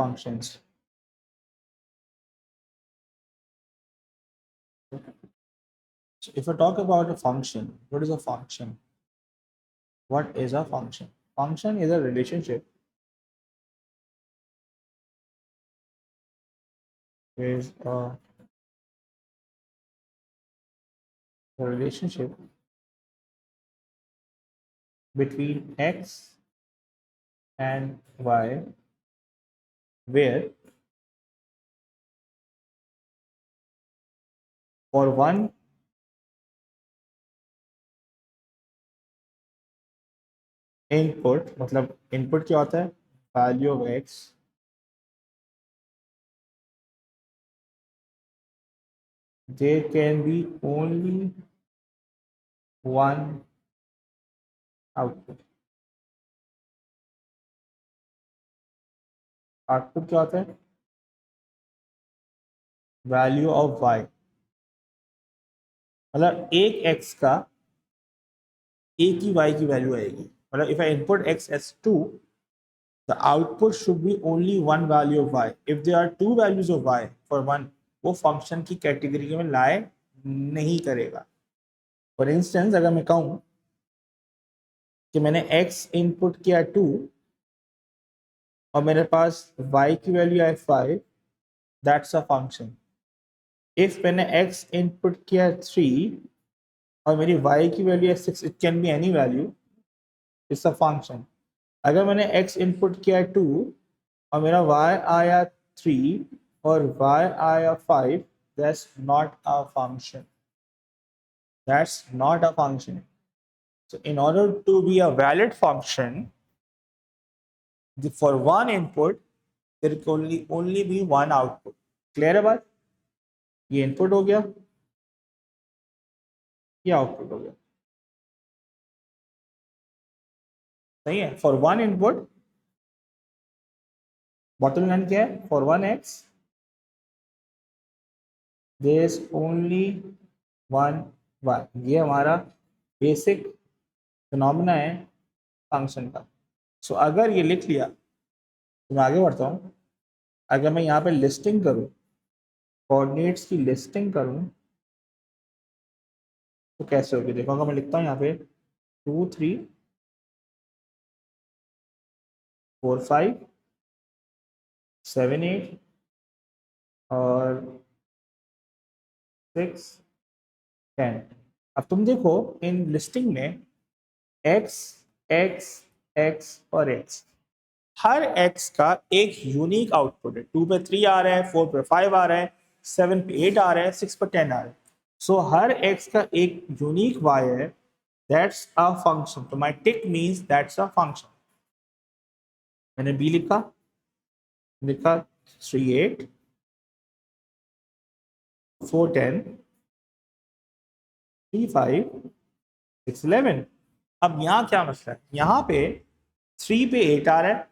functions. So if I talk about a function, what is a function? What is a function? Function is a relationship is a relationship between x and y where for one input, मतलब input क्या होता है, value of x, there can be only one output. Output क्या होता है, value of Y, मतलब एक x का एक ही वाई की वैल्यू आएगी. मतलब if I input x S 2, the output should be only one value of y. If there are two values of y for one, वो फंक्शन की कैटेगरी में लाए नहीं करेगा. फॉर इंस्टेंस अगर मैं कहूं कि मैंने x इनपुट किया 2 और मेरे पास y की वैल्यू है 5, दैट्स अ फंक्शन. इफ मैंने x इनपुट किया 3 और मेरी y की वैल्यू है 6, it can be any value, it's a function. अगर मैंने x इनपुट किया 2 और मेरा y आया 3 और y आया 5, that's not a function. That's not a function. So in order to be a valid function, for one input there can only be one output. Clear है बात? ये इनपुट हो गया, ये आउटपुट हो गया. सही है. For one input bottom line क्या है, for one X there is only one Y. ये हमारा बेसिक फिनोमेना है फंक्शन का. सो अगर ये लिख लिया तो मैं आगे बढ़ता हूँ. अगर मैं यहाँ पे लिस्टिंग करूँ, कोऑर्डिनेट्स की लिस्टिंग करूँ, तो कैसे होगी देखो. अगर मैं लिखता हूँ यहाँ पे 2 3 4 5 7 8 और 6 10. अब तुम देखो इन लिस्टिंग में x x x और x, हर x का एक यूनिक आउटपुट है. 2 पे 3 आ रहा है, 4 पे 5 आ रहा है, 7 पे 8 आ रहा है, 6 पे 10 आ रहा है. सो हर x का एक यूनिक y है, दैट्स अ फंक्शन. तो my tick means that's a function. मैंने b लिखा 3 8 4 10 3 5 6 11. अब यहाँ क्या मसला है, यहाँ पे 3 पे 8 आ रहा है.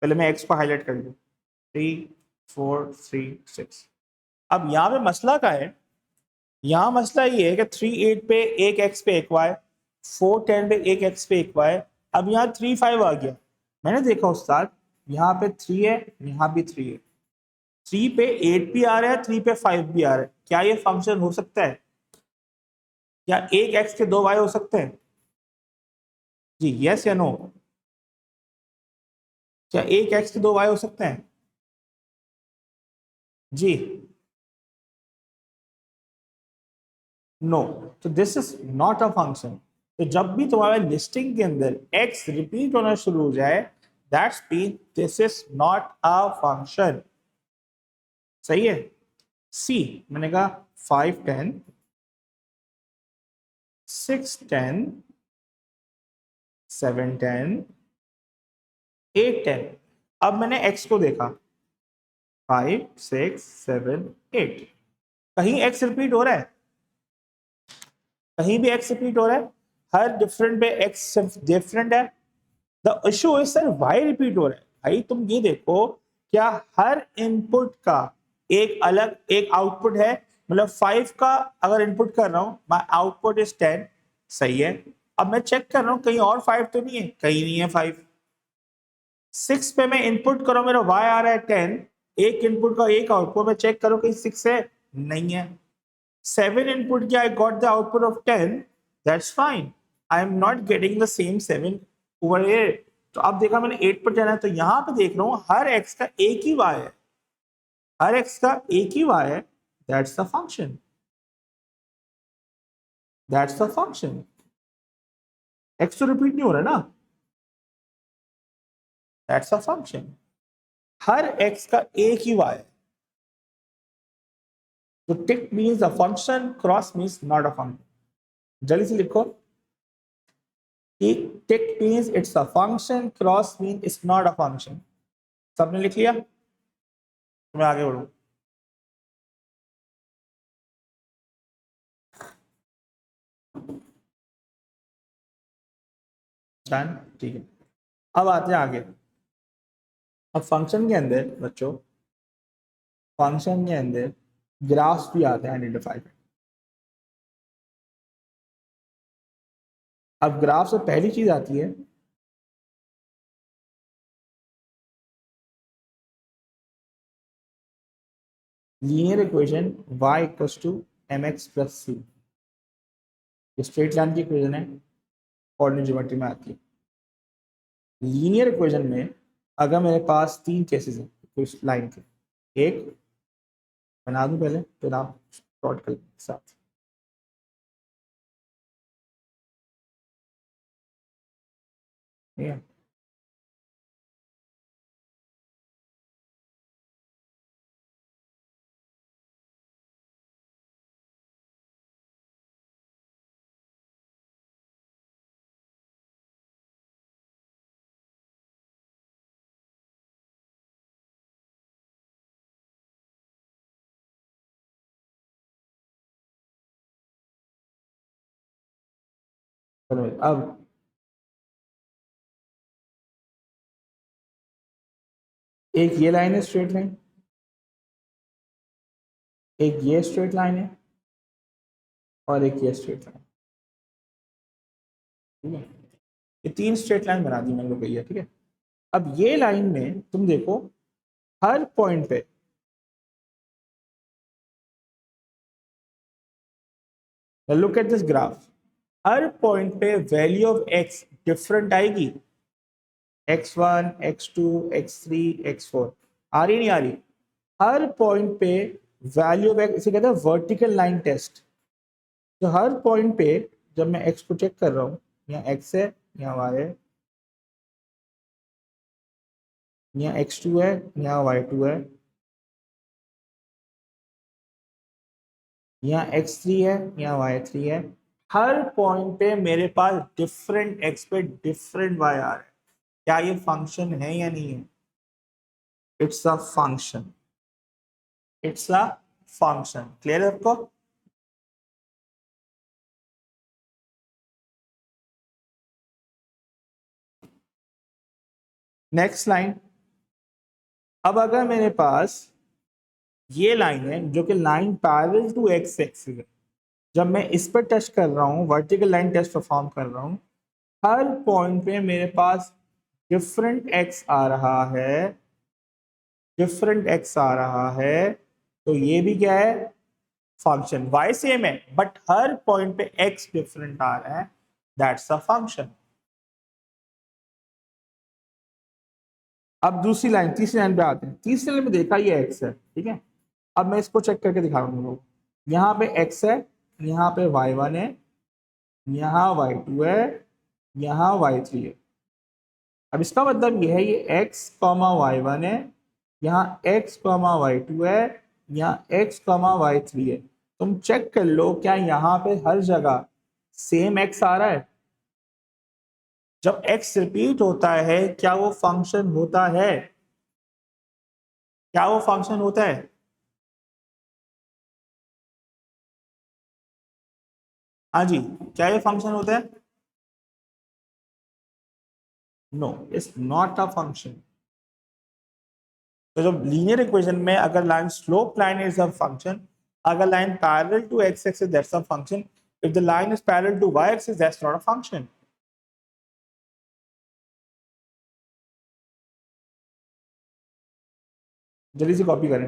पहले मैं x को हाईलाइट कर दूं, 3 4 3 6. अब यहाँ पे मसला क्या है, यहाँ मसला ये है कि 3 8 पे एक x पे एक y, 4 10 पे एक x पे एक y. अब यहाँ 3 5 आ गया. मैंने देखा उस्ताद यहाँ पे 3 है, यहाँ भी 3 है, 3 पे 8 भी आ रहा है, 3 पे 5 भी आ रहा है. क्या ये फंक्शन हो सकता है? क्या एक x के 2 y हो सकते हैं? जी यस या नो? क्या एक x के 2 y हो सकते हैं? जी नो. तो this is not a function. तो जब भी तुम्हारे लिस्टिंग के अंदर x रिपीट होना शुरू हो जाए, that's mean this is not a function. सही है. सी मैंने कहा 5 10 6 10 7 10 8 10. अब मैंने x को देखा 5 6 7 8. कहीं x रिपीट हो रहा है? कहीं भी x रिपीट हो रहा है? हर डिफरेंट पे x डिफरेंट है. The issue is sir Y repeat हो रहा है. भाई तुम ये देखो, क्या हर इनपुट का एक अलग एक आउटपुट है. मतलब 5 का अगर इनपुट कर रहा हूं, माय आउटपुट इज 10. सही है. अब मैं चेक कर रहा हूं कहीं और 5 तो नहीं है, कहीं नहीं है 5. 6 पे मैं इनपुट करो, मेरा y आ रहा है 10, एक इनपुट का एक आउटपुट, मैं चेक करो कि 6 है, नहीं है। 7 इनपुट किया, I got the output of 10, that's fine, I am not getting the same 7 over here. तो अब देखा मैंने 8 पर जाना है, तो यहां पे देख रहा हूं हर x का एक ही y है, हर x का एक ही y है, that's the function, that's the function. x तो रिपीट नहीं हो रहा ना, दैट्स द फंक्शन। हर x का एक ही y है, तो tick means a function, cross means not a function. जल्दी से लिखो, tick means it's a function, cross means it's not a function. सबने लिख लिया? तो मैं आगे बढ़ू। डन, ठीक है। अब आते हैं आगे। अब फंक्शन के अंदर बच्चों, फंक्शन के अंदर ग्राफ्स भी आते हैं आइडेंटिफाई करने। अब ग्राफ से पहली चीज आती है linear equation y equals to mx plus c। Straight line की इक्वेशन है, कोऑर्डिनेट ज्योमेट्री में आती है। लीनियर इक्वेशन में अगर मेरे पास तीन केसेस हैं उस लाइन के, एक बना दूं पहले, फिर आप प्लॉट कर साथ। ठीक है, चलो अब एक ये लाइन है स्ट्रेट लाइन, एक ये स्ट्रेट लाइन है, और एक ये स्ट्रेट लाइन। ठीक है, ये तीन स्ट्रेट लाइन बना दी मैंने भैया। ठीक है, अब ये लाइन में तुम देखो हर पॉइंट पे, look at this graph, her point पे वैल्यू ऑफ x डिफरेंट आएगी, x1 x2 x3 x4, आ रही नहीं आ रही? हर पॉइंट पे वैल्यू ऑफ x, इसे कहते हैं वर्टिकल लाइन टेस्ट। तो हर पॉइंट पे जब मैं x को चेक कर रहा हूँ, यहाँ x है, यहाँ y है, यहाँ x2 है, यहाँ y2 है, यहाँ x3 है, यहाँ y3 है। हर पॉइंट पे मेरे पास डिफरेंट x पे डिफरेंट y आ रहा है। क्या ये फंक्शन है या नहीं है? It's a function, it's a function. Clear है आपको? नेक्स्ट लाइन, अब अगर मेरे पास ये लाइन है जो कि line parallel to X axis है, जब मैं इस पर टच कर रहा हूँ, वर्टिकल लाइन टेस्ट परफॉर्म कर रहा हूँ, हर पॉइंट पे मेरे पास डिफरेंट एक्स आ रहा है, डिफरेंट एक्स आ रहा है, तो ये भी क्या है? फंक्शन। वाई सेम है बट हर पॉइंट पे एक्स डिफरेंट आ रहा है, दैट्स अ फंक्शन। अब दूसरी लाइन, तीसरी लाइन पे आते हैं। तीसरी लाइन में देखा ये एक्स है, ठीक है। अब मैं इसको चेक करके दिखा रहा हूँ, यहाँ पे एक्स है, यहाँ पे y1 है, यहाँ y2 है, यहाँ y3 है। अब इसका मतलब ये है, ये x y1 है, यहाँ x y2 है, यहाँ x y3 है। तुम चेक कर लो क्या यहाँ पे हर जगह सेम x आ रहा है? जब x रिपीट होता है क्या वो फंक्शन होता है? क्या वो फंक्शन होता है? हाँ जी, क्या ये फंक्शन होता है? No, it's not a function. तो जब लीनियर इक्वेशन में अगर line slope line is a function, अगर line parallel to x axis that's a function, if the line is parallel to y axis that's not a function. जल्दी से copy करें।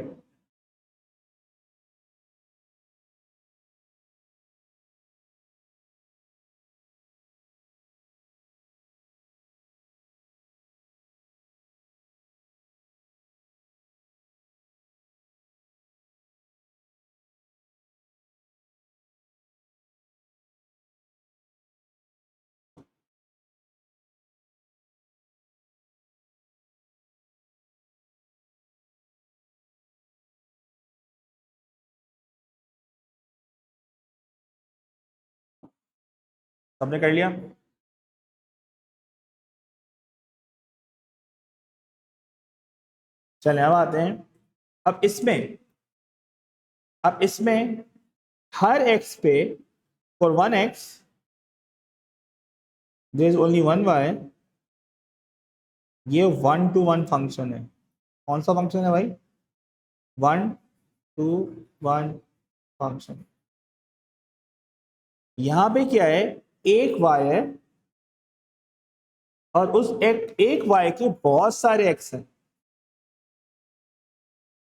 सबने कर लिया? चले अब आते हैं। अब इसमें अब इसमें हर एक्स पे for one X there is only one Y. ये 1 to 1 फंक्शन है। कौन सा फंक्शन है भाई? 1 to 1 फंक्शन। यहां पे क्या है? एक वाई है और उस एक वाई के बहुत सारे एक्स हैं।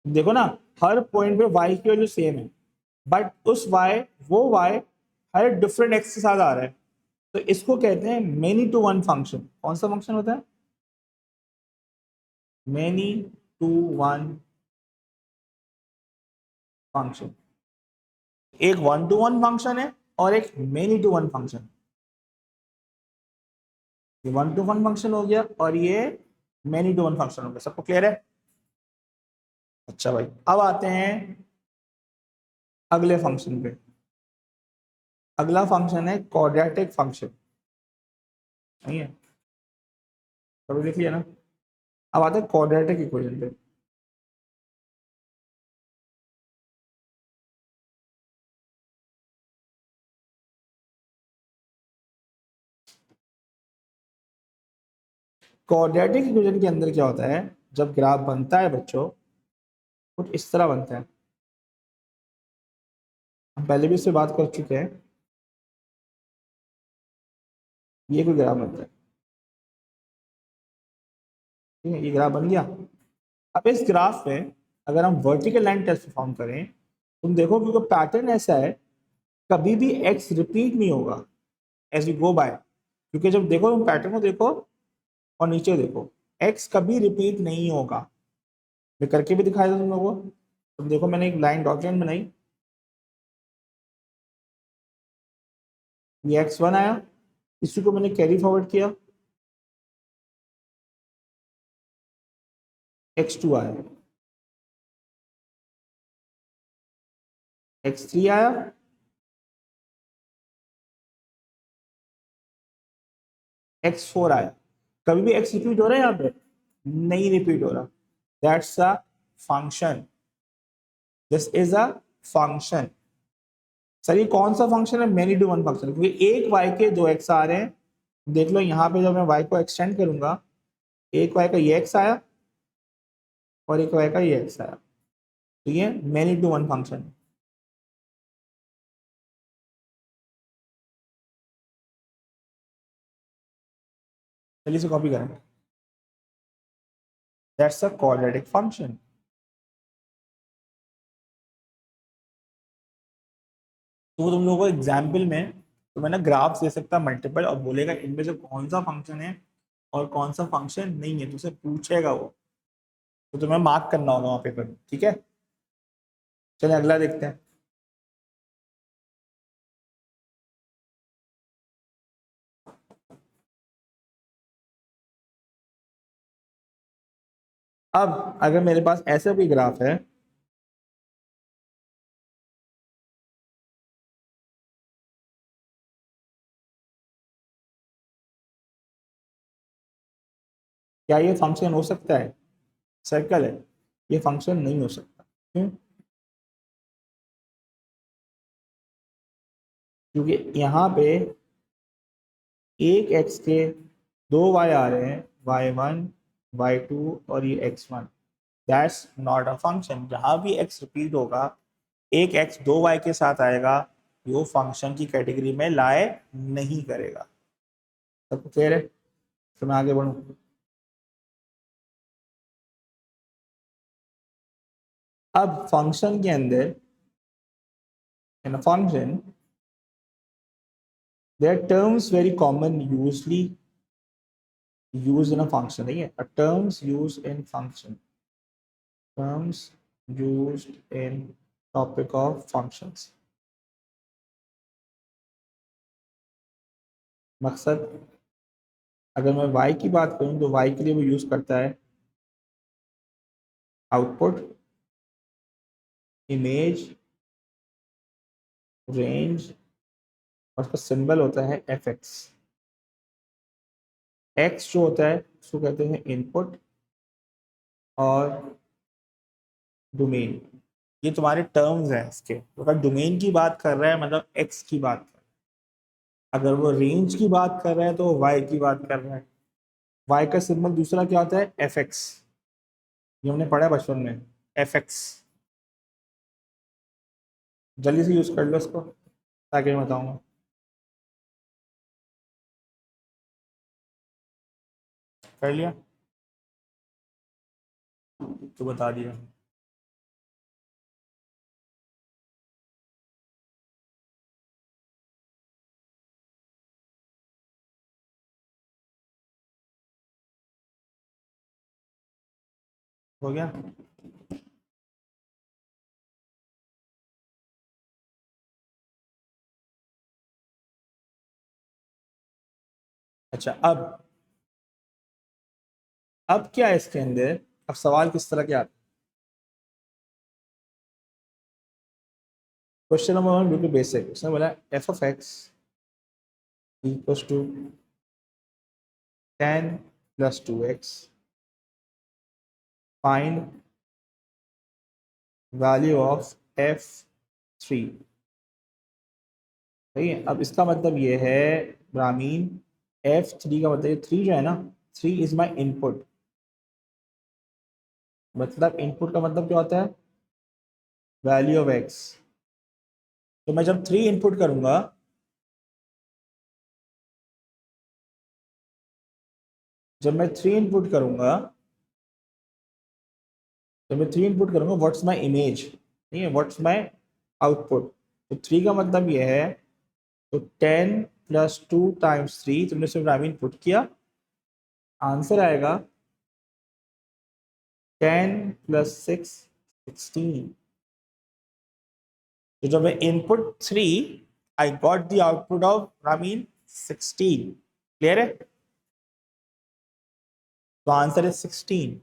देखो ना, हर पॉइंट पे वाई की वैल्यू सेम है, बट उस वाई वो वाई हर डिफरेंट एक्स के साथ आ रहा है। तो इसको कहते हैं मेनी टू वन फंक्शन। कौन सा फंक्शन होता है? Many to one function. एक 1 to 1 फंक्शन है और एक मेनी टू वन फंक्शन। ये 1 to 1 फंक्शन हो गया और ये मेनी टू वन फंक्शन हो गया। सबको क्लियर है? अच्छा भाई, अब आते हैं अगले फंक्शन पे। अगला फंक्शन है क्वाड्रेटिक फंक्शन। नहीं है? कभी लिख लिया ना? अब आते हैं क्वाड्रेटिक इक्वेशन पे। क्वाड्रेटिक इक्वेशन के अंदर क्या होता है? जब ग्राफ बनता है बच्चों, कुछ इस तरह बनता है। हम पहले भी इससे बात कर चुके हैं। ये कोई ग्राफ बनता है, ठीक है? ये ग्राफ बन गया। अब इस ग्राफ में अगर हम वर्टिकल लाइन टेस्ट परफॉर्म करें, तुम देखो क्योंकि पैटर्न ऐसा है, कभी भी एक्स रिपीट नहीं होगा एज यू गो बाय। क्योंकि जब देखो, तुम पैटर्न को देखो और नीचे देखो, एक्स कभी रिपीट नहीं होगा। मैं करके भी दिखाया था तुम लोगों को। तुम देखो, मैंने एक लाइन डॉट लाइन बनाई, ये x1 आया, इसी को मैंने कैरी फॉरवर्ड किया, x2 आया, x3 आया, x4 आया। कभी भी x रिपीट हो रहा है यहाँ पे? नहीं रिपीट हो रहा। That's a function. This is a function. Sir ये कौन सा फंक्शन है? मेनी टू वन फंक्शन, क्योंकि एक y के दो x आ रहे हैं। देख लो यहाँ पे जब मैं y को एक्सटेंड करूंगा, एक y का ये x आया और एक y का ये x आया। तो ये मेनी टू वन फंक्शन है। चलिए इसे कॉपी करें। That's a quadratic function. तो तुम लोगों को एग्जाम्पल में तो मैं ना ग्राफ्स दे सकता मल्टीपल और बोलेगा इनमें से कौन सा फंक्शन है और कौन सा फंक्शन नहीं है, तुझसे पूछेगा वो। तो तुम्हें मार्क करना होगा वहाँ पेपर में, ठीक है? चलिए अगला देखते हैं। अब अगर मेरे पास ऐसा भी ग्राफ है, क्या ये फंक्शन हो सकता है? सर्कल है, ये फंक्शन नहीं हो सकता। क्यों? क्योंकि यहाँ पे एक एक्स के दो वाई आ रहे हैं, y1 y2 और ये x1। That's not a function. जहां भी x रिपीट होगा, एक x दो y के साथ आएगा, वो फंक्शन की कैटेगरी में लाए नहीं करेगा। सबको क्लियर है? तो मैं आगे बढ़ूं। अब फंक्शन के अंदर in a function there are terms very common usually used in a function. ठीक है, a terms used in function, terms used in topic of functions. मकसद, अगर मैं y की बात करूं तो y के लिए वो यूज करता है आउटपुट, इमेज, रेंज और उसका सिंबल होता है fx. x जो होता है उसको कहते हैं इनपुट और डोमेन. ये तुम्हारे टर्म्स हैं इसके. तो अगर डोमेन की बात कर रहा है मतलब x की बात कर रहा है, अगर वो रेंज की बात कर रहा है तो y की बात कर रहा है. y का सिंबल दूसरा क्या होता है fx. ये हमने पढ़ा है बचपन में, fx. जल्दी से यूज कर लो इसको ताकि मैं बताऊंगा. कर लिया तो बता दिया. हो गया. अच्छा, अब क्या है इसके अंदर. अब सवाल किस तरह के आता है. क्वेश्चन नंबर 1 बिल्कुल बेसिक. उसने बोला F of X equals to 10 plus 2x. Find value of f3. ठीक है, अब इसका मतलब ये है ब्राह्मीन, f3 का मतलब 3 जो है ना, 3 इज माई इनपुट. मतलब इनपुट का मतलब क्या होता है वैल्यू ऑफ x. तो मैं जब 3 इनपुट करूंगा, जब मैं 3 इनपुट करूंगा जब मैं 3 इनपुट करूंगा व्हाट्स माय इमेज. ठीक है, व्हाट्स माय आउटपुट. तो 3 का मतलब ये है, तो 10 प्लस 2 टाइम्स 3 तुमने सिर्फ रामीन पुट किया, आंसर आएगा 10 प्लस 6 16. तो जब मैं input 3 I got the output of Ramin 16. Clear है. तो आंसर है 16.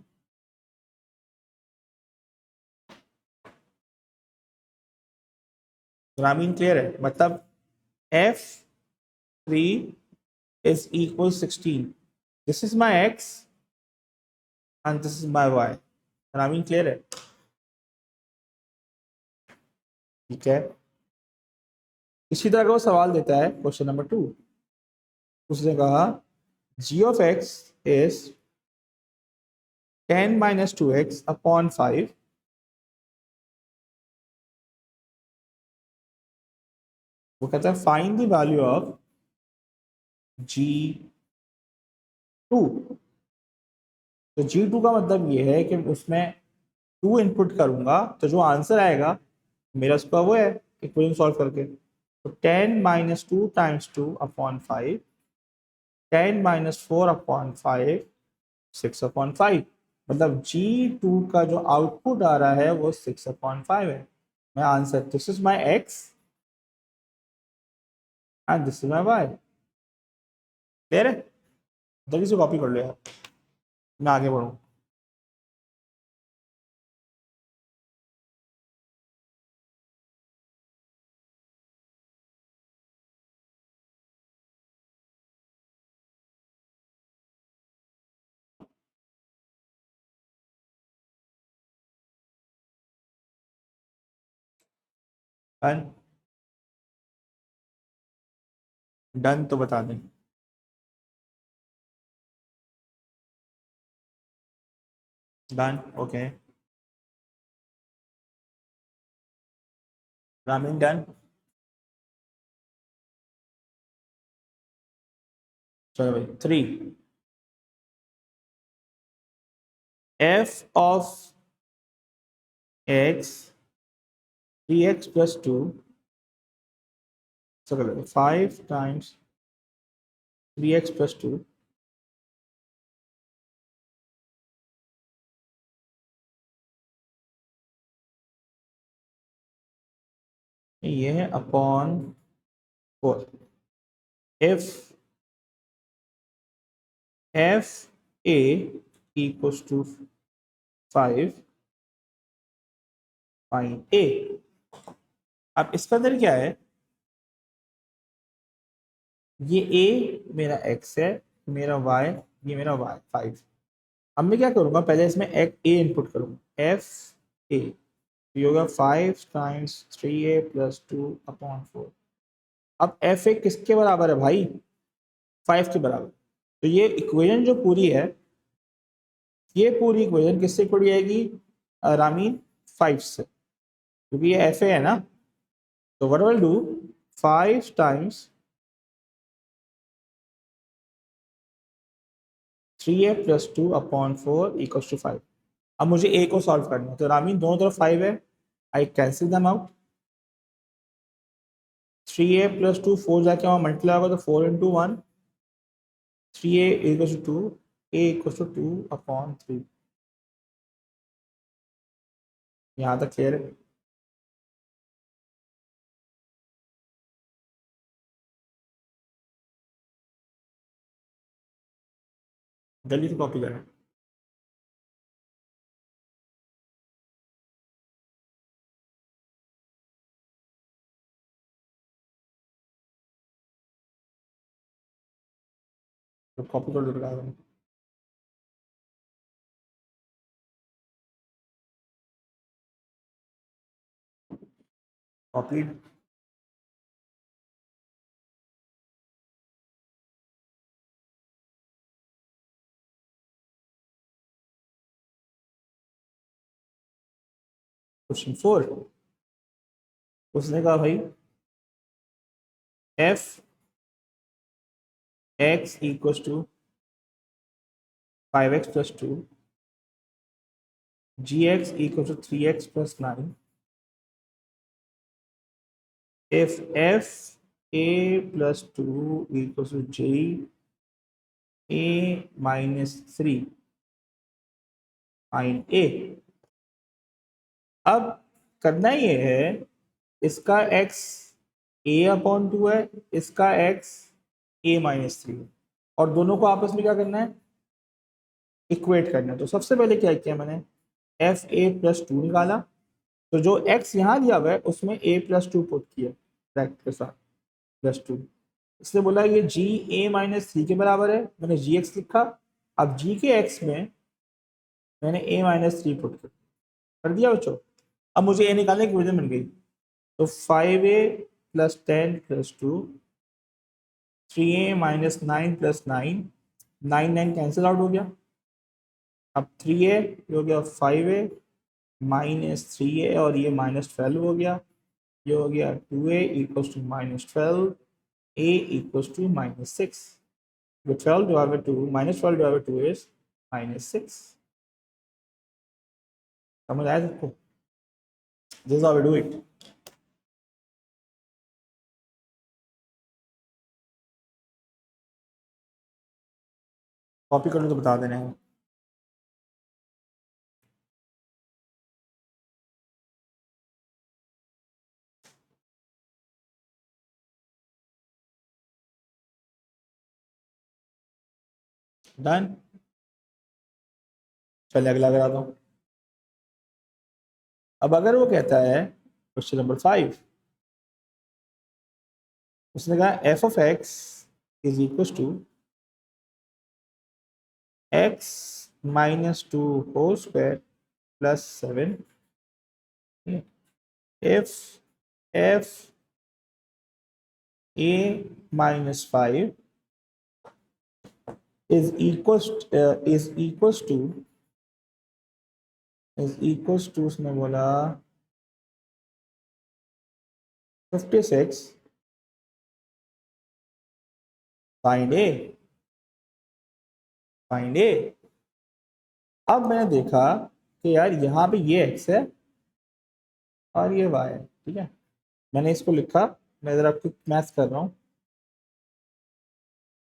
रामीन क्लियर है. मतलब f3 is equal 16. This is my x and this is my y. Ramin clear है. ठीक है. इसी तरह का वो सवाल देता है क्वेश्चन नंबर 2. उसने कहा g of x is 10 minus 2x upon 5. वो कहता है find the value of g2. तो g2 का मतलब ये है कि उसमें 2 इनपुट करूंगा तो जो आंसर आएगा मेरा उसका वो है इक्वेशन सॉल्व करके. तो 10 minus 2 times 2 upon 5, 10 minus 4 upon 5, 6 upon 5. मतलब G2 का जो आउटपुट आ रहा है वो 6/5 है. मैं answer, this is my X and this is my Y. Clear है. जल्दी से कॉपी कर लो यार, मैं आगे बढ़ूँ. डन. डन तो बता दें. डन. ओके. रामीन डन. चलो भाई 3. f of x 3x plus 2 5 times 3x plus 2 ये है upon 4 if f a equals to 5 find a। अब इसका अंदर क्या है, ये a मेरा x है, मेरा y, ये मेरा y 5। अब मैं क्या करूंगा, पहले इसमें a इनपुट करूंगा f a, ये होगा 5 टाइम्स 3a प्लस 2 अपॉन 4। अब एफ ए किसके बराबर है भाई, 5 के बराबर। तो ये इक्वेशन जो पूरी है, ये पूरी इक्वेशन किससे इक्वल जाएगी रामीन, 5 से, क्योंकि ये एफ ए है ना। तो what will do, 5 times 3a plus 2 upon 4 equals to 5। अब मुझे ए को सॉल्व करना है, तो रामीन दोनों तरफ 5 है, I cancel them out. 3a plus 2 4 जाके वहाँ मल्टीप्लाई होगा, तो 4 into 1, 3a equals to 2, a equals to 2 upon 3। यहाँ तक क्लियर है। जल्दी से कॉपी करें। तो कॉपी कर दो, कॉपी। क्वेश्चन 4, उसने कहा भाई F X equals to 5x plus 2, G X equal to 3x plus 9, if f a plus 2 equals to j a minus 3 find a। अब करना ये है, इसका x a अपॉन 2 है, इसका x a माइनस 3 है, और दोनों को आपस में क्या करना है, इक्वेट करना है। तो सबसे पहले क्या किया मैंने, एफ ए प्लस 2 निकाला, तो जो x यहाँ दिया हुआ है उसमें a प्लस 2 पुट किया ब्रैकेट के साथ प्लस 2। इसने बोला ये जी ए माइनस 3 के बराबर है, मैंने जी एक्स लिखा। अब जी के एक्स में मैंने a माइनस 3 पुट कर दिया बच्चों। अब मुझे a निकालने की इक्वेशन बन गई, तो 5a plus 10 plus 2, 3a minus 9 plus 9, 9 9 cancel out हो गया। अब 3a हो गया 5a माइनस 3a, और ये माइनस 12 हो गया, ये हो गया 2a equals to minus 12, a equals to minus 6। 12 divided by 2 minus 12 divided by 2 is minus 6। समझ आया सबको? This is how we do it। Copy कर लो तो बता देना है। डन। चलिए अगला करा दो। अब अगर वो कहता है क्वेश्चन नंबर 5, उसने कहा F of X is equal to X minus 2 whole square plus 7 if f a minus 5 is equals to उसने बोला 56, फाइंड ए। अब मैंने देखा कि यार यहाँ पे ये x है और ये y है, ठीक है। मैंने इसको लिखा, मैं इधर आपको मैथ कर रहा हूँ।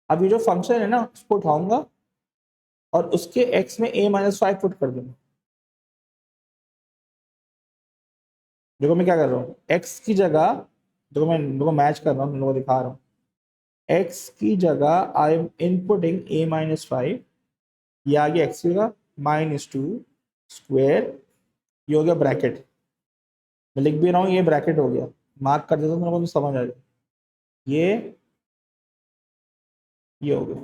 अब ये जो फंक्शन है ना उसको उठाऊंगा और उसके x में a-5 पुट कर दूंगा। देखो मैं क्या कर रहा हूँ, x की जगह, देखो मैं देखो मैच कर रहा हूँ, तुम लोगों को दिखा रहा हूँ। x की जगह आई एम इनपुटिंग a-5, ये आ गया x की जगह -2 स्क्वायर, ये हो गया ब्रैकेट। मैं लिख भी रहा हूँ, ये ब्रैकेट हो गया, मार्क कर देता हूँ, तुम लोगों को समझ आ जाए। ये हो गया।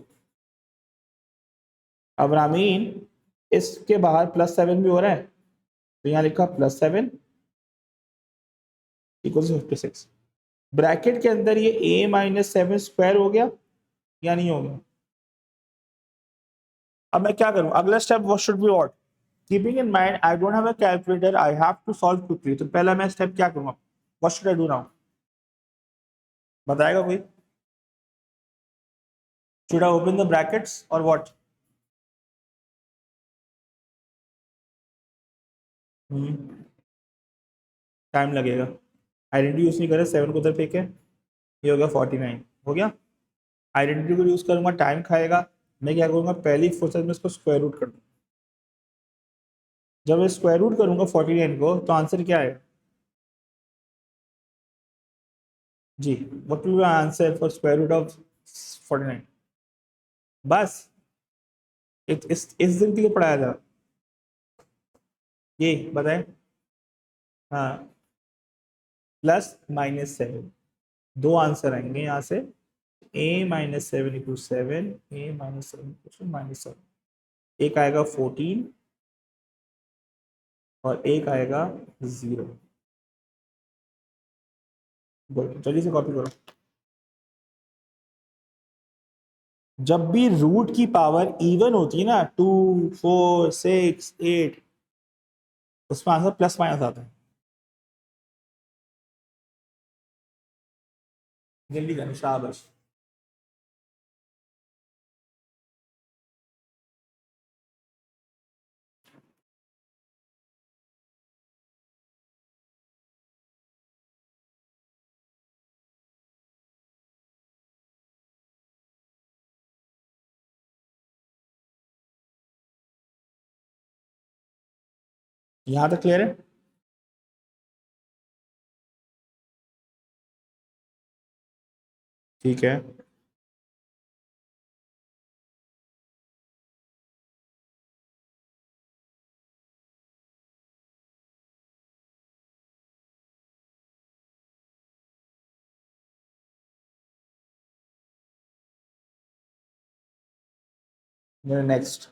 अब रामीन, इसके बाहर +7 भी हो रहा है, तो यहाँ लिखा +7 इक्वल 56। ब्रैकेट के अंदर ये a-7 स्क्वायर हो गया या नहीं हो गया। अब मैं क्या करूं, अगला step what should be what, keeping in mind I don't have a calculator, I have to solve quickly. तो पहला मैं स्टेप क्या करूंगा, what should I do now, बताएगा कोई। Should I open the brackets और व्हाट। टाइम लगेगा, identity use नहीं करे, 7 को उधर फेंके, ये हो गया 49, हो गया। आइडेंटिटी को यूज करूंगा, टाइम खाएगा। मैं क्या करूंगा, पहली फुर्सत में इसको स्क्वायर रूट कर दूंगा। जब मैं स्क्वायर रूट करूंगा 49 को, तो आंसर क्या आएगा जी, what will be answer for square root of 49। बस इस दिन के लिए पढ़ाया था ये, बताएं। हाँ, +-7, दो आंसर आएंगे यहाँ से, a-7 = 7, a-7 = -7। एक आएगा 14 और एक आएगा 0। बोलो जल्दी से कॉपी करो। जब भी रूट की पावर इवन होती है ना, 2, 4, 6, 8, उसमें आंसर प्लस माइनस आता है। जल्दी करें, शाबाश। यहाँ तक क्लियर है। ठीक है, नेक्स्ट।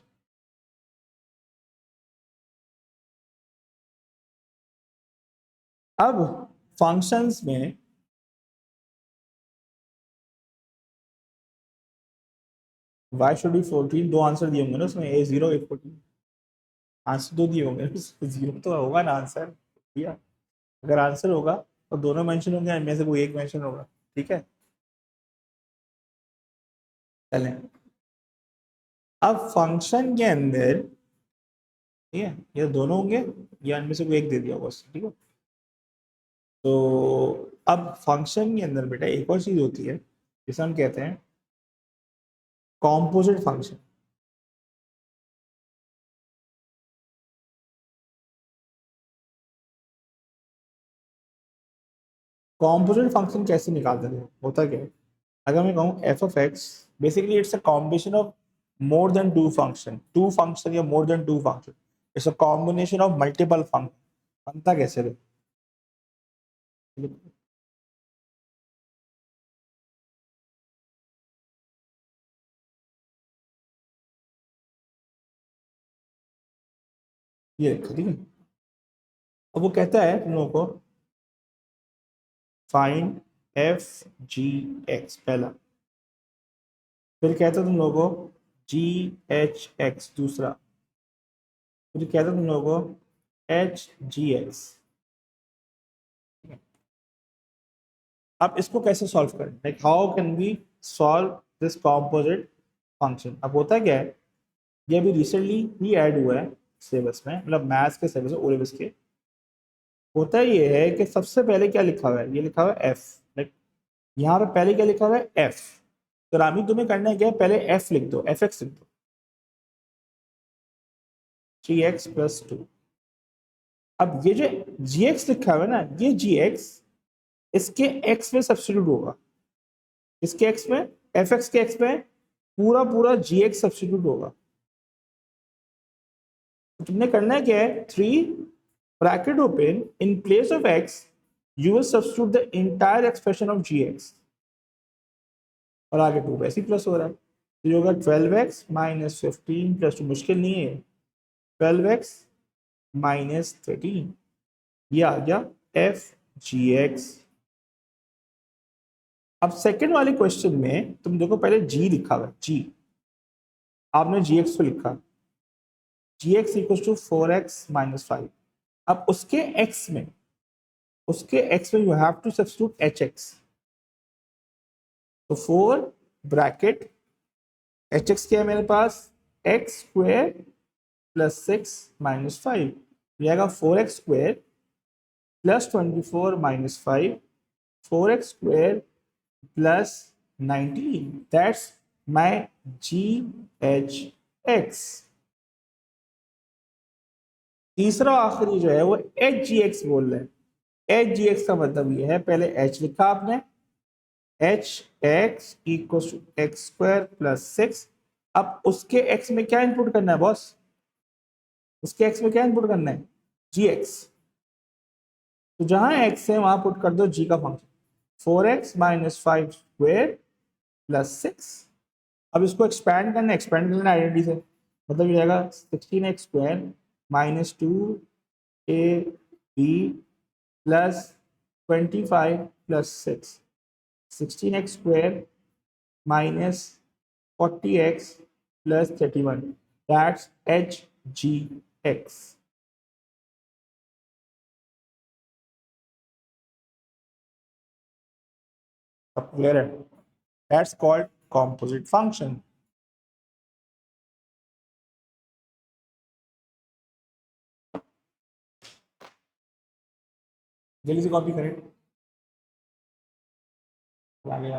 अब फंक्शंस में y शुड बी 14, दो आंसर दिए होंगे ना उसमें, a0 a14, आंसर दो दिए होंगे, 0 तो होगा ना आंसर भैया। अगर आंसर होगा तो दोनों मेंशन होंगे, इनमें से कोई एक मेंशन होगा, ठीक है। चलें, अब फंक्शन के अंदर, ठीक है, ये दोनों होंगे या इनमें से कोई एक दे दिया होगा उसने, ठीक है। तो अब फंक्शन के अंदर बेटा एक और चीज होती है जिसे हम कहते हैं कॉम्पोजिट फंक्शन। कॉम्पोजिट फंक्शन कैसे निकालते थे, होता क्या है, अगर मैं कहूँ f(x), basically it's a combination of more than two function या more than two function, it's a combination of multiple function. बनता कैसे रे, ये देखो, ठीक है। अब वो कहता है तुम लोगों को फाइंड f(g(x) पहला, फिर कहता है तुम लोगों को g(h(x) दूसरा, फिर कहता है तुम लोगों को h(g(x). अब इसको कैसे सॉल्व करें, like how can we solve this composite function. अब होता क्या है, ये अभी रिसेंटली ही ऐड हुआ है सिलेबस में, मतलब मैथ्स के सिलेबस में, ओ लेवल्स के। होता ये है कि सबसे पहले क्या लिखा हुआ है, ये लिखा हुआ है एफ, लाइक यहाँ पे पहले क्या लिखा हुआ है एफ। तो रामी तुम्हें करना है क्या, पहले एफ लिख दो, एफ एक्स लिख दो, 3x+2। अब ये जो जी एक्स लिखा हुआ है ना, ये जी एक्स इसके एक्स में सब्स्टिट्यूट होगा, इसके एक्स में, एफ एक्स के एक्स में पूरा पूरा जी एक्स सब्स्टिट्यूट होगा। तो तुमने करना है क्या है, 3 bracket open, in place of X you will substitute the entire expression of G X, और आगे 2 वैसे ही प्लस हो रहा है, तो ये होगा 12x माइनस 15+2, मुश्किल नहीं है, 12x माइनस 13, ये आ गया एफ जी एक्स। अब सेकंड वाले क्वेश्चन में तुम देखो, पहले जी लिखा हुआ है, जी आपने जी एक्स को लिखा, जी एक्स इक्वल टू 4x-5। अब उसके एक्स में, उसके एक्स में you have to substitute H X, तो 4 ब्रैकेट एच एक्स क्या है मेरे पास, x² + 6-5, ये आएगा 4x² + 24 - 5, 4x² + 19, that's my ji H x. तीसरा आखिरी जो है वो एच जी एक्स बोल रहे हैं। एच जी एक्स का मतलब ये है, पहले एच लिखा आपने, H x equal to x² + 6। अब उसके एक्स में क्या इनपुट करना है बॉस, उसके एक्स में क्या इनपुट करना है, जी एक्स, तो जहां एक्स है वहां पुट कर दो जी का फंक्शन, 4x - 5² + 6। अब इसको एक्सपैंड करना है, एक्सपैंड करना आइडेंटिटी से, मतलब ये आएगा 16x² - 2ab + 25 + 6, 16x² - 40x + 31, that's hgx। अब क्लियर है, that's called composite function। जल्दी से कॉपी करें, आगे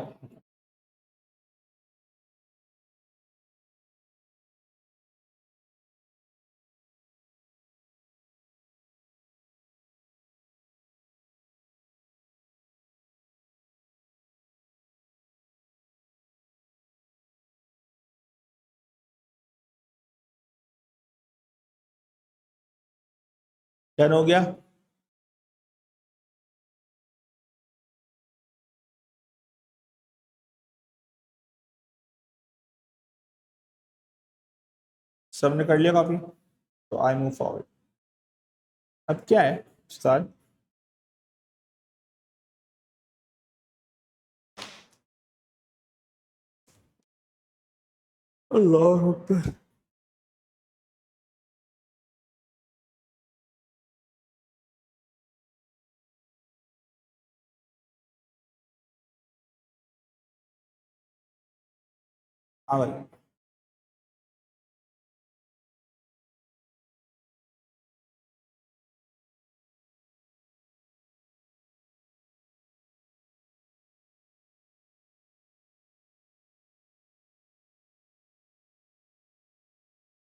डन हो गया। सबने कर लिया कॉपी, तो आई मूव फॉरवर्ड। अब क्या है उस्ताद, अल्लाह अकबर, हाँ भाई,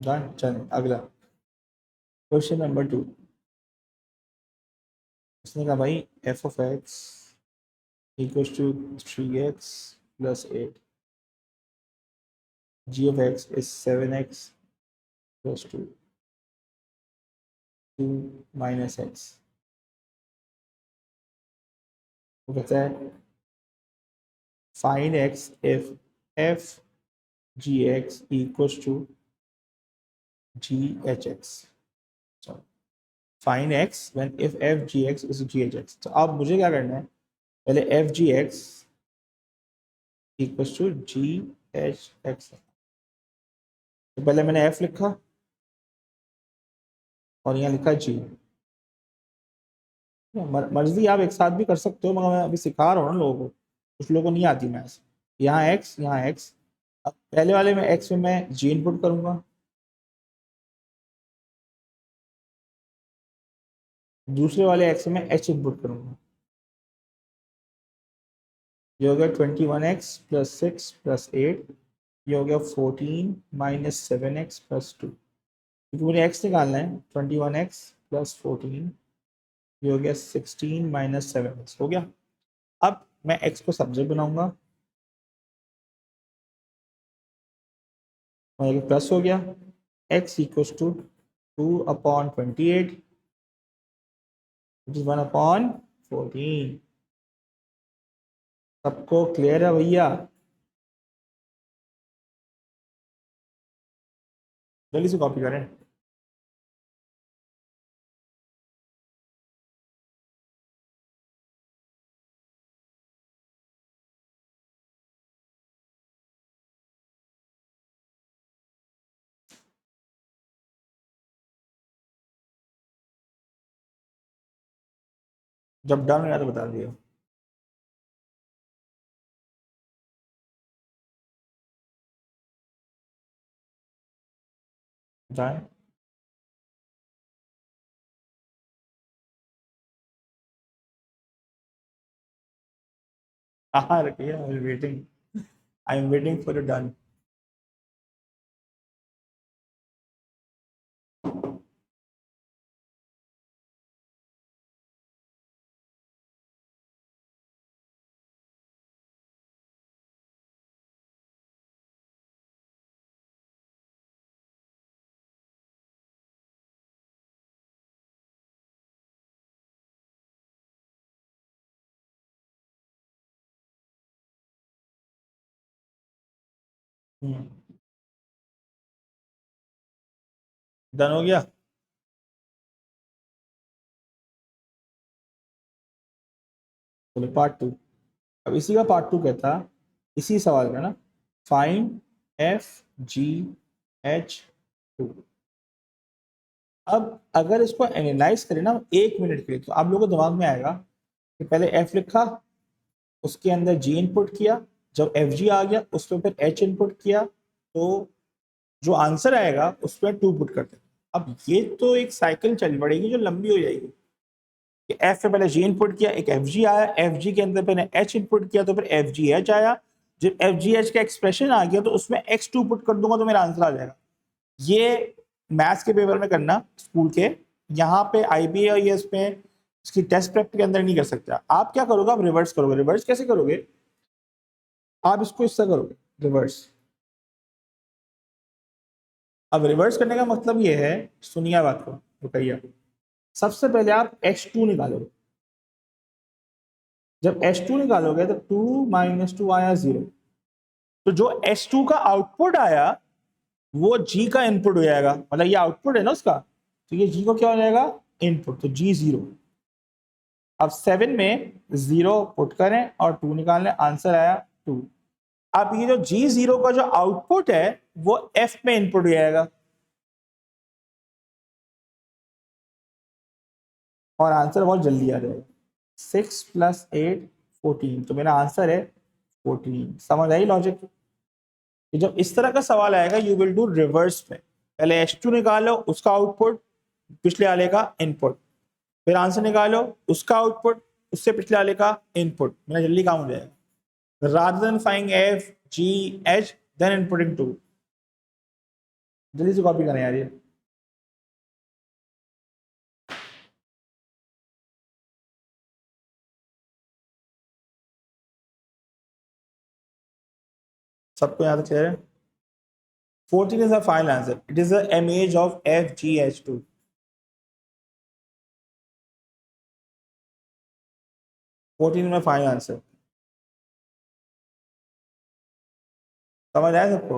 डन। चल अगला क्वेश्चन नंबर 2। उसने कहा भाई F of X equal to 3x + 8, g of x is 7x + 2, 2 - x। वो कहता है find x if f g x equals to g h x। Find x when if f g x is g h x। तो अब मुझे क्या करना है, पहले f g x equals to G H X, तो पहले मैंने f लिखा और यहाँ लिखा g। मर्जी आप एक साथ भी कर सकते हो, मगर मैं अभी सिखा रहा हूँ ना लोगों को, कुछ लोगों को नहीं आती मैथ्स। यहाँ x, यहाँ x, अब पहले वाले में x में मैं g इनपुट करूंगा, दूसरे वाले एक्स में एच इनपुट करूंगा, ये हो गया 21x प्लस 6 प्लस 8, ये हो गया 14 माइनस 7x प्लस 2, क्योंकि मुझे x निकालना है। 21x प्लस 14, ये हो गया 16 माइनस 7x हो गया। अब मैं x को सब्जेक्ट बनाऊंगा और ये प्लस हो गया, x equals to 2/28 which is 1/14। सबको क्लियर है भैया? जल्दी से कॉपी करें। जब डन हो गया तो बता दियो। जाए हाँ रखिए, I am waiting for done. Done हो गया। चलो पार्ट टू। अब इसी का पार्ट टू कहता, इसी सवाल का ना, find F G H two. अब अगर इसको एनालाइज करें ना 1 मिनट के लिए, तो आप लोगों को दिमाग में आएगा कि पहले एफ लिखा, उसके अंदर जी इनपुट किया, जब एफ जी आ गया उस पर फिर एच इनपुट किया, तो जो आंसर आएगा उसमें टू पुट करते हैं। अब ये तो एक साइकिल चल पड़ेगी जो लंबी हो जाएगी कि एफ पे पहले जी इनपुट किया, एक एफ जी आया, एफ जी के अंदर मैंने एच इनपुट किया तो फिर एफ जी एच आया, जब एफ जी एच का एक्सप्रेशन आ गया तो उसमें एक्स टू पुट कर दूंगा तो मेरा आंसर आ जाएगा। ये मैथ्स के पेपर में करना स्कूल के, यहाँ पे IBAS में इसकी टेस्ट प्रेप के अंदर नहीं कर सकते। आप क्या करोगे, आप रिवर्स करोगे। रिवर्स कैसे करोगे, आप इसको इससे करोगे रिवर्स। अब रिवर्स करने का मतलब ये है, सुनिए बात को, बताइए। सबसे पहले आप H2 निकालोगे, जब H2 निकालोगे तो 2 - 2 आया 0, तो जो H2 का आउटपुट आया वो G का इनपुट हो जाएगा, मतलब ये आउटपुट है ना उसका, तो ये G को क्या हो जाएगा, इनपुट, तो G 0। अब 7 में 0 पुट करें और 2 निकालने, आंसर आया 2। अब ये जो G0 का जो आउटपुट है वो F में इनपुट हो जाएगा और आंसर बहुत जल्दी आ जाएगा। 6 + 8 14, तो मेरा आंसर है 14। समझ आई लॉजिक? जब इस तरह का सवाल आएगा यू विल डू रिवर्स में, पहले H2 निकालो, उसका आउटपुट पिछले वाले का इनपुट, फिर आंसर निकालो, उसका आउटपुट उससे पिछले वाले का इनपुट, मेरा जल्दी काम हो जाएगा। rather than finding F, G, H, then inputting 2। जल्दी से कॉपी करें यार ये। सबको यहाँ तक क्लियर है? 14 is the final answer. It is the image of FGH2। 14 में फाइनल आंसर। समझ आया सबको?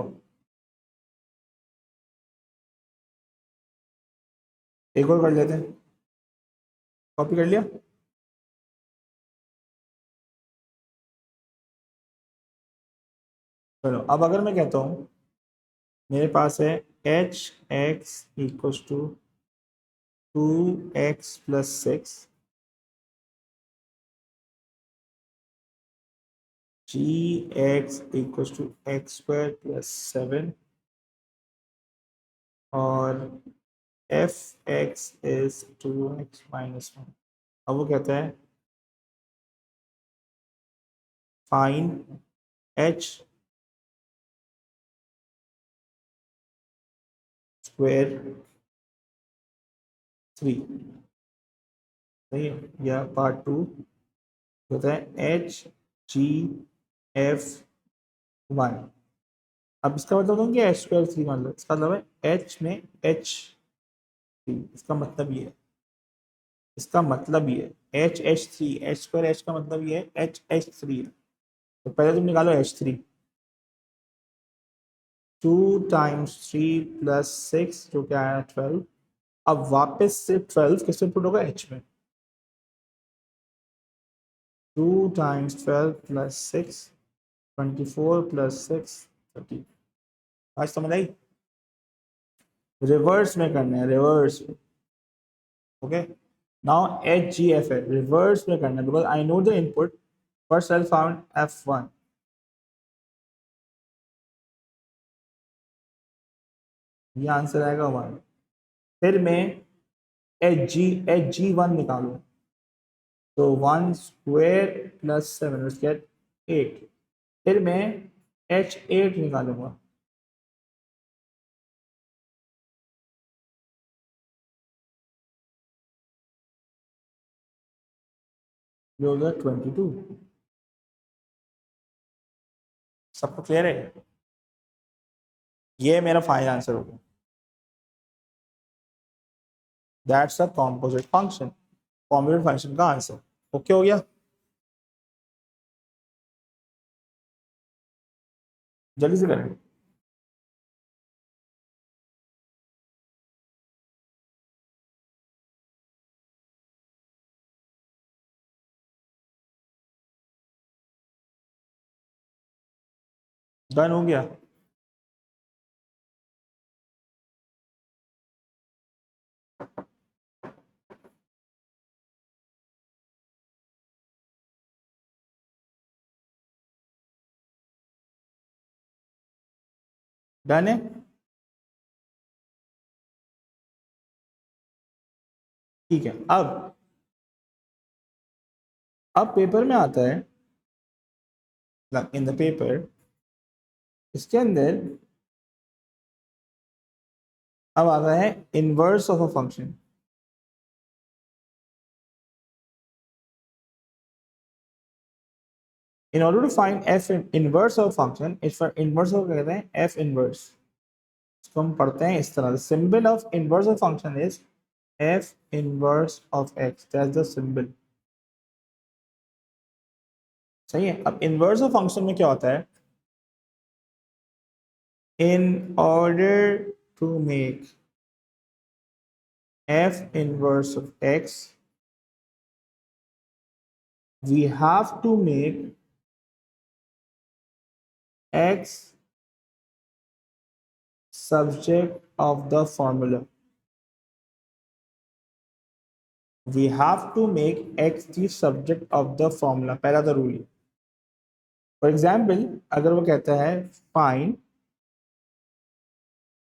एक और कर लेते हैं। कॉपी कर लिया? चलो अब अगर मैं कहता हूँ मेरे पास है H X equals to 2x + 6, G X equals to x² + 7, और एफ एक्स इज 2x-1। अब वो कहता है फाइंड एच स्क्वायर 3। सही है। या पार्ट 2 कहता है एच जी एफ 1। अब इसका मतलब होगा कि एच स्क्वायर 3, मतलब इसका मतलब है एच में एच 3। इसका मतलब ये है, इसका मतलब ये है H H 3, H square H का मतलब ये है एच एच 3 है। तो पहले तुम निकालो एच 3। 2 टाइम्स 3 प्लस 6 जो क्या आया 12। अब वापस से 12 किसमें पुट होगा, एच में। 2 टाइम्स 12 प्लस 6 24 प्लस 6 30। आज समझ आई। रिवर्स में करना है, रिवर्स में। Okay, now H G F है, रिवर्स में करना है because I know the input. First I found f1। ये आंसर आएगा 1। फिर मैं एच जी 1 निकालू, तो 1 स्क्वायर प्लस 7 उसके 8। फिर मैं H8 निकालूंगा, जो होगा 22। सबको क्लियर है। ये मेरा फाइनल आंसर होगा। That's a composite function, composite function का आंसर। ओके हो गया, जल्दी से करें। डन हो गया। डन है। ठीक है। अब पेपर में आता है, इन द पेपर, इसके अंदर अब आता है inverse of a function. In order to find f inverse of function, इस पर इनवर्स को कहते हैं f इनवर्स। इसको हम पढ़ते हैं इस तरह, symbol of inverse of function is f inverse of x, that's the symbol. सही है। अब इनवर्स ऑफ फंक्शन में क्या होता है, in order to make f inverse of x, we have to make x subject of the formula. We have to make x the subject of the formula, पहला तो rule है। For example अगर वो कहता है find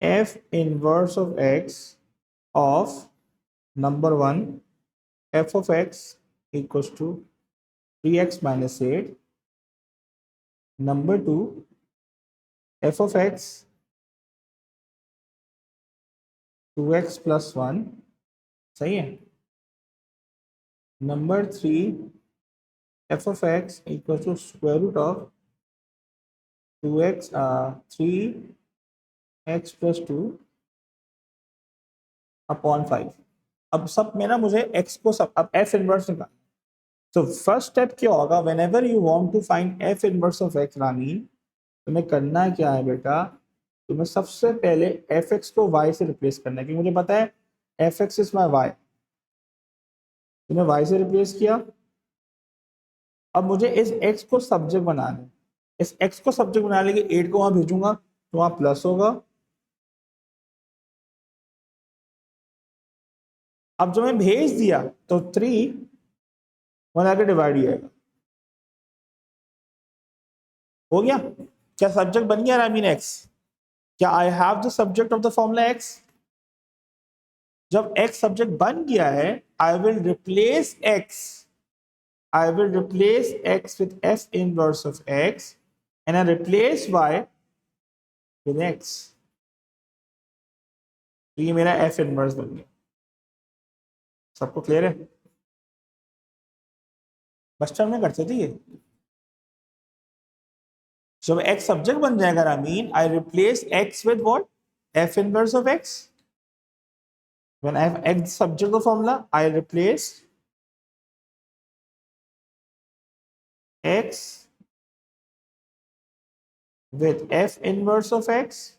f inverse of x of number 1, f of x equals to 3x minus 8, number 2, f of x 2x plus 1। सही है। Number 3, f of x equals to square root of 2x 3x plus 2 upon 5। अब सब में ना मुझे x को सब, अब f इनवर्स निकाल। तो फर्स्ट स्टेप क्या होगा, whenever you want to find f inverse of x रानी, तुम्हें करना क्या है बेटा, तुम्हें सबसे पहले एफ एक्स को y से रिप्लेस करना है, क्योंकि मुझे पता है F X is my Y. तुम्हें y से रिप्लेस किया। अब मुझे इस x को सब्जेक्ट बनाना है। इस x को सब्जेक्ट बनाने के 8 को वहां भेजूंगा तो वहां प्लस होगा। अब जब मैं भेज दिया तो 3 वन आके डिवाइड ही आएगा। हो गया। क्या सब्जेक्ट बन गया, आई मीन एक्स। क्या I have the subject of the formula X. जब x सब्जेक्ट बन गया है, I will replace x with f inverse of x and I replace y with x. तो ये मेरा f इनवर्स बन गया। सबको क्लियर है? बस टर्म में करते थे ये। जब x सब्जेक्ट बन जाएगा रामीन, आई replace x with what? f inverse of x. When I have x subject the formula, I replace x with f inverse of x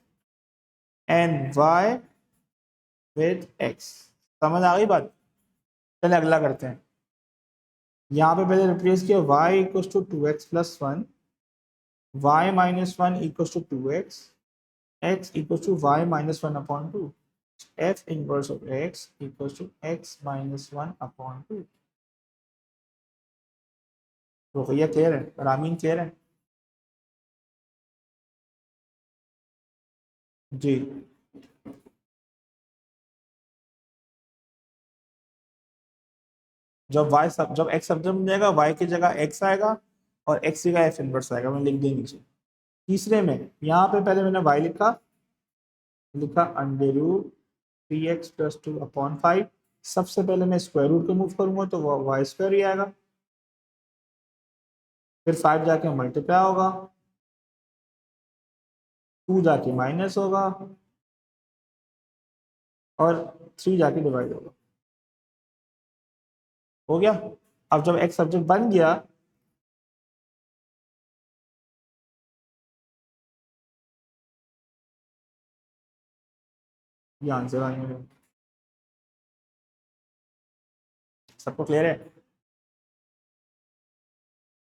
and y with x. समझ आ गई बात? चलिए अगला करते हैं। यहाँ पे पहले रिप्लेस किया y equals to 2x plus 1, y minus 1 equals to 2x, x equals to y minus 1 upon 2, f inverse of x equals to x minus 1 upon 2। तो भैया क्लियर है? रामीन क्लियर है? जी। जब x सब्जेक्ट बन जाएगा, y की जगह x आएगा और x की जगह f इनवर्स आएगा। मैं लिख देंगे नीचे। तीसरे में यहाँ पे पहले मैंने y लिखा under root 3x plus 2 upon 5। सबसे पहले मैं स्क्वायर रूट को मूव करूंगा तो वो वाई स्क्वायर ही आएगा। फिर 5 जाके मल्टीप्लाई होगा, 2 जाके माइनस होगा और 3 जाके डिवाइड होगा। हो गया? अब जब x सब्जेक्ट बन गया, ये आंसर आएंगे। सबको क्लियर है?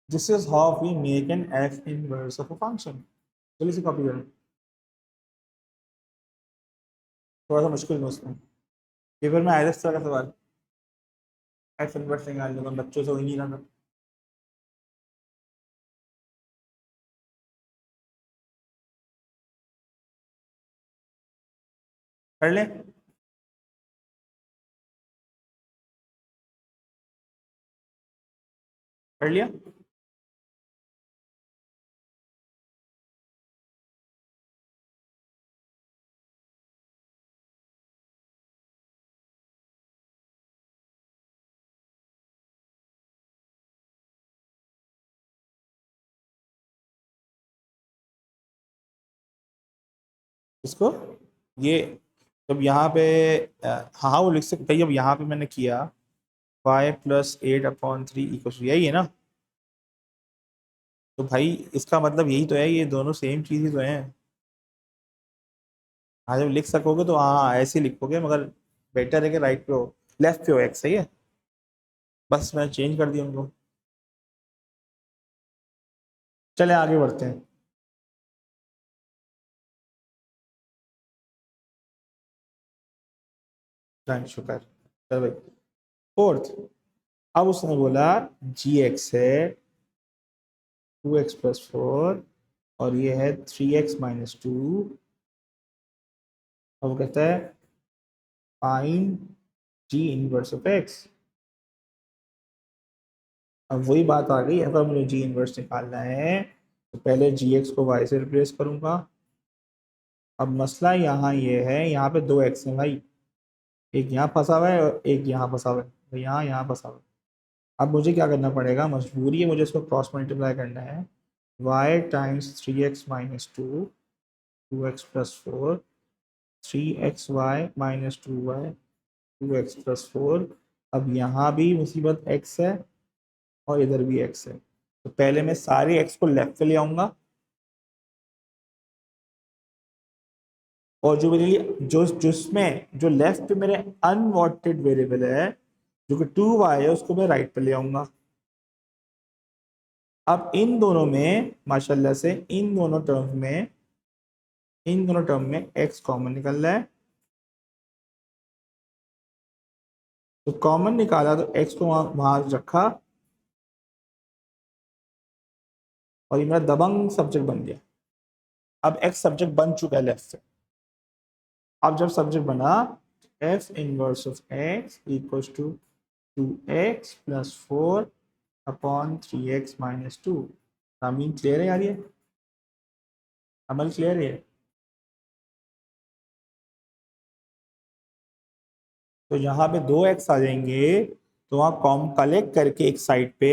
This is how we make an f inverse of a function. चलिए इसे कॉपी करें। थोड़ा सा मुश्किल है उसमें, पेपर में आया था इस तरह का सवाल। f इनवर्स निकाल लूंगा, बच्चों से वही नहीं रहा। कर ले। कर लिया? इसको ये जब यहाँ पे हाँ वो लिख सकते हैं। अब यहाँ पे मैंने किया y प्लस 8/3 इक्वल यही है ना? तो भाई इसका मतलब यही तो है, ये दोनों सेम चीज ही तो है। हाँ जब लिख सकोगे तो हाँ ऐसे ही लिखोगे, मगर बेटर है कि राइट पे हो, लेफ्ट पे हो x। सही है? बस मैं चेंज कर दिया उनको। चले आगे बढ़ते हैं। थैंक शुक्र। चलो भाई फोर्थ। अब उसने बोला g(x) है 2x+4 और ये है 3x-2। अब कहता है find g inverse of x। अब वही बात आ गई, अगर मुझे g इनवर्स निकालना है तो पहले gx को y से रिप्लेस करूंगा। अब मसला यहाँ ये है, यहाँ पे 2x है भाई, एक यहाँ फंसा हुआ है और एक यहाँ फंसा हुआ है, तो यहाँ फंसा हुआ है। अब मुझे क्या करना पड़ेगा, मजबूरी है, मुझे इसको क्रॉस मल्टीप्लाई करना है। y times 3x-2 2x+4 3xy-2y 2x+4। अब यहाँ भी मुसीबत x है और इधर भी x है, तो पहले मैं सारे x को लेफ्ट पे ले आऊंगा और जो मेरे लिए जिसमें जो लेफ्ट पे मेरे अनवांटेड वेरिएबल है जो कि 2y है उसको मैं राइट पे ले आऊंगा। अब इन दोनों में माशाल्लाह से इन दोनों टर्म में x कॉमन निकल रहा है, तो कॉमन निकाला तो x को वहां रखा और ये मेरा दबंग सब्जेक्ट बन गया। अब x सब्जेक्ट बन चुका है लेफ्ट से। अब जब सब्जेक्ट बना F inverse of X equals to 2x plus 4 upon 3x minus 2। Mean clear है यार, ये अमल क्लियर है। तो यहाँ पे 2x आ जाएंगे, तो वहाँ कॉम कलेक्ट करके एक साइड पे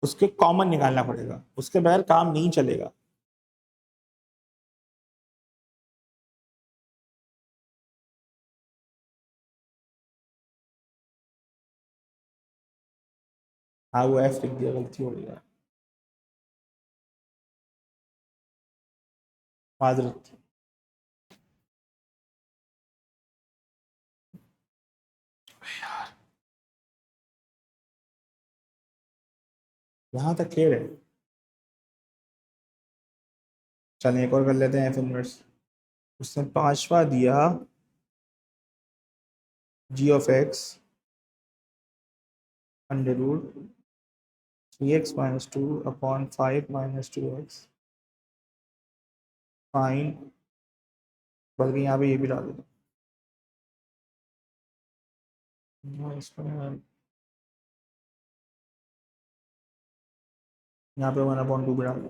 उसके कॉमन निकालना पड़ेगा, उसके बगैर काम नहीं चलेगा। हाँ वो एफ लिख दिया, गलती हो गई है, माजरत। यहाँ तक क्लियर है। चलें एक और कर लेते हैं एफ इनवर्स। उसने पांचवा दिया G of X under root 3x minus 2 upon 5 minus 2x fine, बल्कि यहाँ पे ये भी डाल देता हूँ इसमें, यहाँ पे 1/2 भी डाल दो।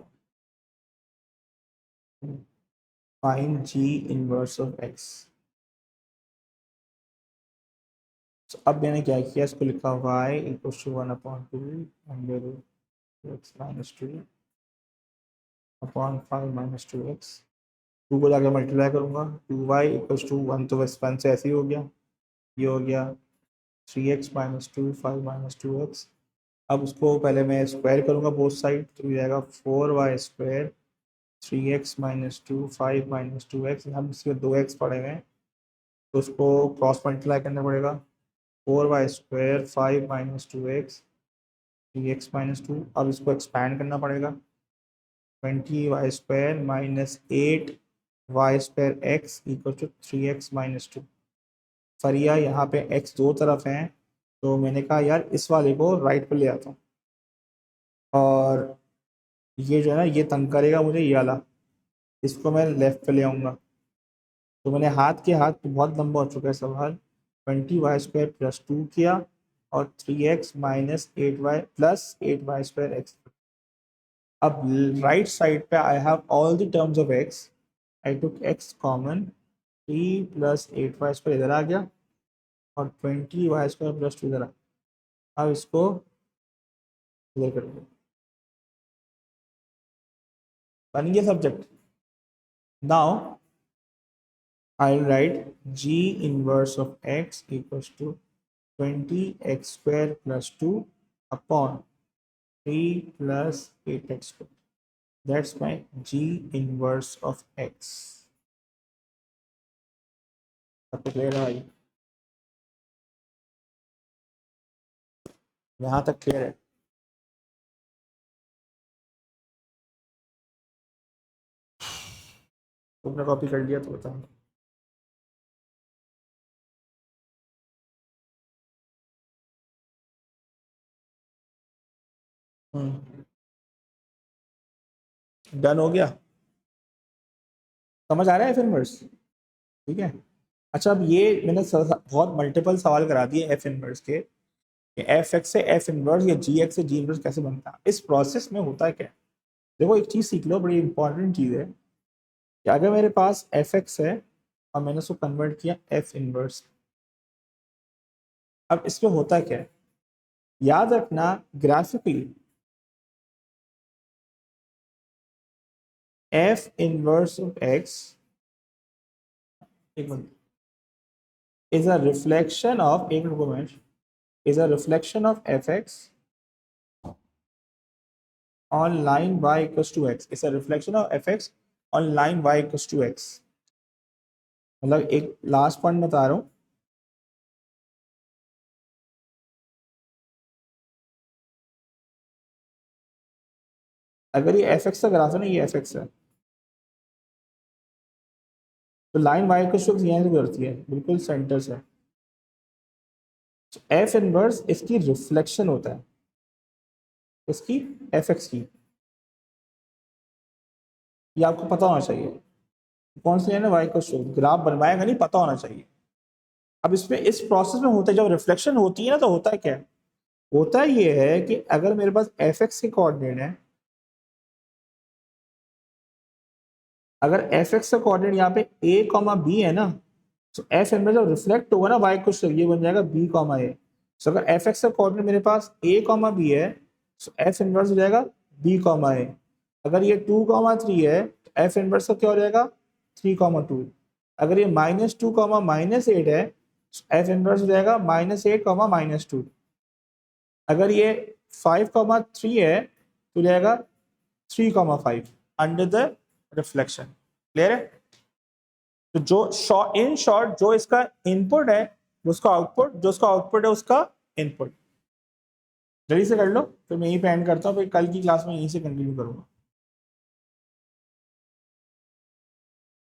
Fine G inverse of X. अब मैंने क्या किया, इसको लिखा y equals to 1/2 under root X minus 2 upon 5 minus 2x। 2 को जाकर मल्टीप्लाई करूँगा, 2y इक्वल्स टू 1 तो बस 1 से ऐसे ही हो गया, ये हो गया 3x माइनस 2 5 माइनस 2x। अब उसको पहले मैं स्क्वायर करूँगा बोथ साइड, तो ये जाएगा 4y square 3x minus 2 5 minus 2x। हम इसके 2x पड़े हुए हैं, तो उसको क्रॉस मल्टीप्लाई करना पड़ेगा। 4y square 5 minus 2x 3x minus 2। अब इसको एक्सपैंड करना पड़ेगा, 20y square minus 8y square x equal to 3x minus 2। फरिया यहाँ पे x दो तरफ हैं, तो मैंने कहा यार इस वाले को राइट पर ले आता हूँ, और ये जो है ना ये तंग करेगा मुझे ये वाला, इसको मैं लेफ्ट पे ले आऊँगा। तो मैंने हाथ के हाथ, बहुत लंबा हो चुका है सवाल, 20y स्क्वायर प्लस 2 किया और 3x minus 8y plus 8y square x. अब राइट साइड पे I have all the terms of x, I took x common, 3 plus 8y square इधर आ गया और 20y स्क्वायर प्लस 2 इधर आ। अब इसको इधर कर दो, बन गया subject. Now I write g inverse of x equals to 20x square plus 2 upon 3 plus 8x squared. That's my g inverse of x. अब तो क्लियर है भाई, यहाँ तक क्लियर है। तुमने कॉपी कर लिया तो बताओ। डन हो गया, समझ आ रहा है एफ इनवर्स, ठीक है। अच्छा अब ये मैंने बहुत मल्टीपल सवाल करा दिए एफ इनवर्स के, एफ एक्स से एफ इनवर्स या जी एक्स से जी इनवर्स कैसे बनता है। इस प्रोसेस में होता है क्या, देखो एक चीज़ सीख लो, बड़ी इंपॉर्टेंट चीज़ है कि अगर मेरे पास एफ एक्स है और मैंने उसको कन्वर्ट किया एफ इनवर्स, अब इसमें होता क्या है, याद रखना graphically F inverse of x is a reflection of एक minute is a reflection of fx on line y equals to x, is a reflection of fx on line y equals to x। मतलब एक last point बता रहा हूँ, अगर ये F x का graph है ना, ये एफ एक्स है, तो line Y equals to X यहाँ से गुजरती है बिल्कुल सेंटर से, एफ इनवर्स इसकी रिफ्लेक्शन होता है, इसकी एफ एक्स की, ये आपको पता होना चाहिए। कौन सी लाइन है, वाई को शो, ग्राफ बनवाएगा नहीं, पता होना चाहिए। अब इसमें इस प्रोसेस में होता है, जब रिफ्लेक्शन होती है ना, तो होता है क्या, होता ये है कि अगर मेरे पास एफ एक्स के कोऑर्डिनेट है, अगर एफ एक्स का कोऑर्डिनेट यहाँ पे ए कॉमा बी है ना, तो एफ इनवर्स जब रिफ्लेक्ट होगा ना वाई को, ये बन जाएगा बी कॉमा ए। सो अगर एफ एक्स का कोऑर्डिनेट मेरे पास ए कॉमा बी है, तो एफ इनवर्स हो जाएगा बी कॉमा ए। अगर ये 2,3 है तो एफ इनवर्स का क्या हो जाएगा, 3,2। अगर ये -2, -8 है तो एफ इनवर्स हो जाएगा -8, -2। अगर ये 5,3 है तो जाएगा 3,5 अंडर द रिफ्लेक्शन। क्लियर है? तो जो इन शॉर्ट जो इसका इनपुट है उसका आउटपुट, जो उसका आउटपुट है उसका इनपुट। जल्दी से कर लो, फिर मैं यहीं पे एंड करता हूँ, फिर कल की क्लास में यहीं से कंटिन्यू करूंगा।